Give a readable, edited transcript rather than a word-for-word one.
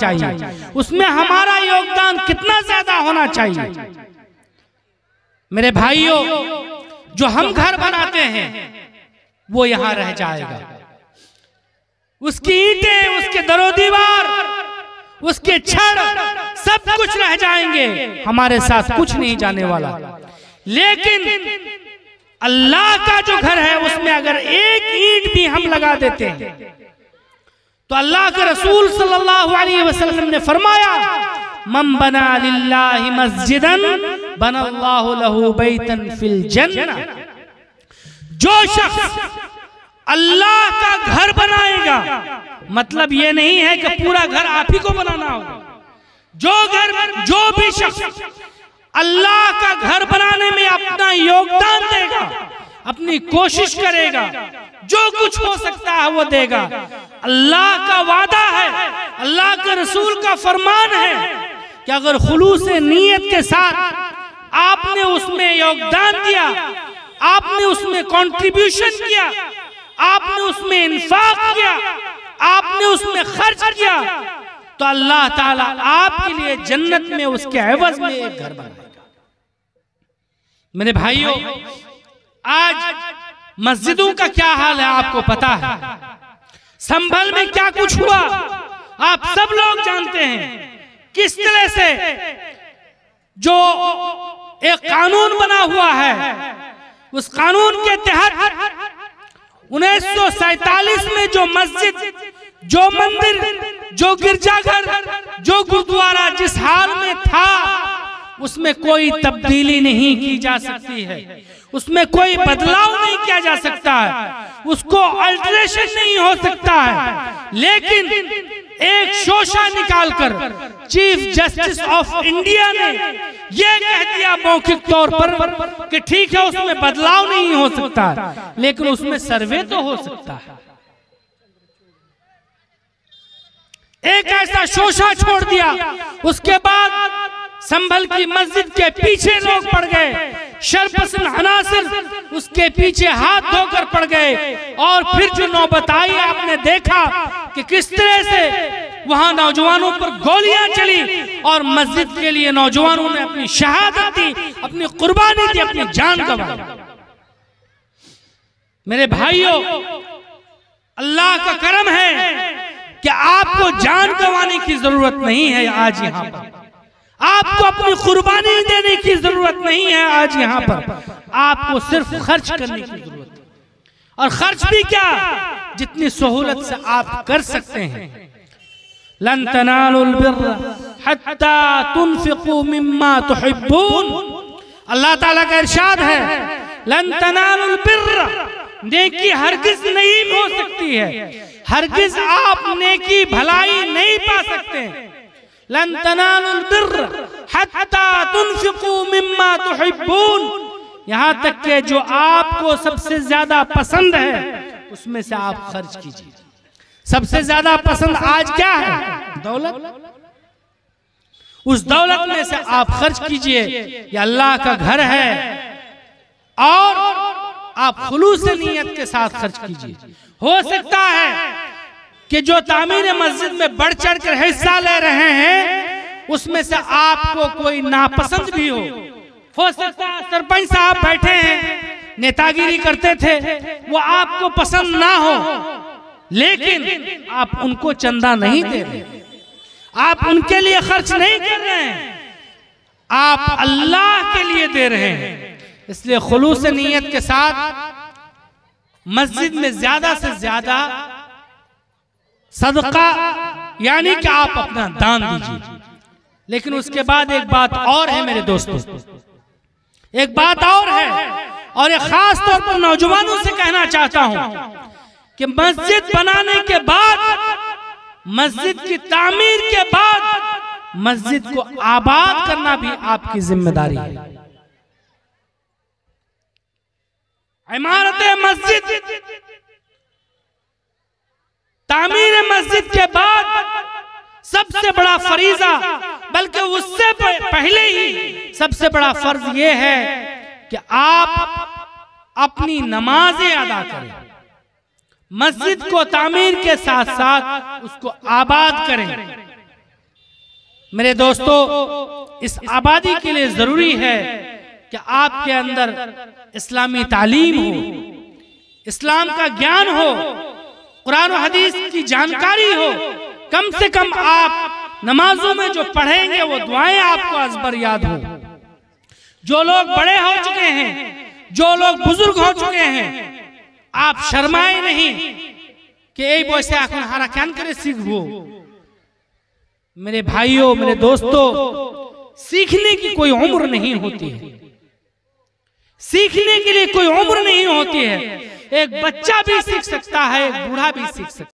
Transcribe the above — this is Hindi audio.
चाहिए, उसमें हमारा योगदान कितना ज्यादा होना चाहिए। मेरे भाइयों, जो हम घर बनाते हैं वो यहां रह जाएगा, उसकी ईंटें, उसके दरो दीवार, उसके छड़ सब कुछ रह जाएंगे, हमारे साथ कुछ नहीं जाने वाला। लेकिन अल्लाह का जो घर है उसमें अगर एक ईंट भी हम लगा देते हैं तो अल्लाह के रसूल सल्लल्लाहु अलैहि वसल्लम ने फरमाया, मन बना लिल्लाहि मस्जिदन बनल्लाहु लहू बैतन फिल जन्नह। जो शख्स अल्लाह का घर बनाएगा, मतलब ये नहीं है कि पूरा घर आप ही को बनाना होगा। जो भी शख्स अल्लाह का घर बनाने में अपना योगदान देगा, अपनी कोशिश करेगा, जो कुछ हो सकता है वो देगा। अल्लाह का वादा है, अल्लाह के रसूल का फरमान है कि अगर खुलूस नीयत के साथ आपने उसमें योगदान दिया, आपने उसमें कंट्रीब्यूशन किया, आपने उसमें इंफाक किया, आपने उसमें खर्च किया, तो अल्लाह ताला आपके लिए जन्नत में उसके एवज में एक घर बनाएगा। मेरे भाइयों, आज मस्जिदों का क्या हाल है आपको पता है। संभल में क्या कुछ हुआ आप सब लोग जानते हैं। किस तरह से जो एक कानून बना हुआ है, उस कानून के तहत 1947 में जो मस्जिद, जो मंदिर, जो गिरजाघर, जो गुरुद्वारा जिस हाल में था उसमें कोई तब्दीली नहीं की जा सकती है, उसमें कोई बदलाव नहीं किया जा सकता है, उसको अल्टरेशन नहीं हो सकता है। लेकिन एक शोशा निकालकर चीफ जस्टिस ऑफ इंडिया ने यह कह दिया मौखिक तौर पर कि ठीक है उसमें बदलाव नहीं हो सकता, लेकिन उसमें सर्वे तो हो सकता है। एक ऐसा शोशा छोड़ दिया, उसके बाद संभल की मस्जिद के पीछे लोग पड़ गए, शरपसंद अनासिर उसके पीछे हाथ धोकर पड़ गए। और फिर जो नौबत आई आपने देखा कि किस तरह से वहां नौजवानों पर गोलियां चली और मस्जिद के लिए नौजवानों ने अपनी शहादत दी, अपनी कुर्बानी दी, अपनी जान गंवाई। मेरे भाइयों, अल्लाह का करम है कि आपको जान गंवाने की जरूरत नहीं है। आज यहाँ पर आपको अपनी कुर्बानी देने की जरूरत नहीं है। आज यहाँ पर आपको सिर्फ खर्च करने की जरूरत है, और खर्च भी क्या, जितनी सहूलत से आप कर सकते हैं। लन तनालुल बिर्र हत्ता तुनफिकू मिम्मा तुहिब्बून। अल्लाह ताला का इरशाद है, लन तनालुल बिर्र, नेकी हरगिज नहीं हो सकती है, हरगिज आप नेकी भलाई नहीं पा सकते। लन तनालुल बिर्र हत्ता तुनफिकू मिम्मा तुहिब्बून, यहाँ तक के जो आपको सबसे ज्यादा पसंद है उसमें से आप खर्च कीजिए। सबसे ज्यादा पसंद आज क्या है? दौलत। उस दौलत में से आप खर्च कीजिए। ये अल्लाह का घर है और आप खुलूस नीयत के साथ खर्च कीजिए। हो सकता है कि जो तामीर मस्जिद में बढ़ चढ़ कर हिस्सा ले रहे हैं उसमें से आपको कोई नापसंद भी हो सकता है सरपंच साहब बैठे हैं, नेतागिरी करते थे, वो आपको पसंद ना हो, लेकिन आप उनको चंदा नहीं दे रहे, आप उनके लिए खर्च नहीं कर रहे हैं, आप अल्लाह के लिए दे रहे हैं। इसलिए खुलूस नीयत के साथ मस्जिद में ज्यादा से ज्यादा सदका, यानी कि आप अपना दान दीजिए। लेकिन उसके बाद एक बात और है मेरे दोस्तों, एक बात और है, और एक खास तौर पर नौजवानों से कहना चाहता हूं कि मस्जिद बनाने के बाद, मस्जिद की तामीर के बाद मस्जिद को आबाद करना भी आपकी जिम्मेदारी है। इमारत मस्जिद, तामीर मस्जिद के बाद सबसे बड़ा फरीजा, बल्कि उससे पहले ही सबसे बड़ा फर्ज ये है कि आप अपनी नमाजें अदा करें, मस्जिद को तामीर के साथ साथ उसको आबाद करें। मेरे दोस्तों, इस आबादी के लिए जरूरी है कि आपके अंदर इस्लामी तालीम हो, इस्लाम का ज्ञान हो, कुरान और हदीस की जानकारी हो। कम से कम आप नमाजों में जो पढ़ेंगे वो दुआएं आपको अज़बर याद हो। जो लोग बड़े हो चुके हैं, जो लोग बुजुर्ग हो चुके हैं, आप शर्माए नहीं कि এই বয়সে এখন হারা কেন করে सीखबो। मेरे भाइयों, मेरे दोस्तों, सीखने की कोई उम्र नहीं होती है, सीखने के लिए कोई उम्र नहीं होती है। एक बच्चा भी सीख सकता है, एक बूढ़ा भी सीख सकता है।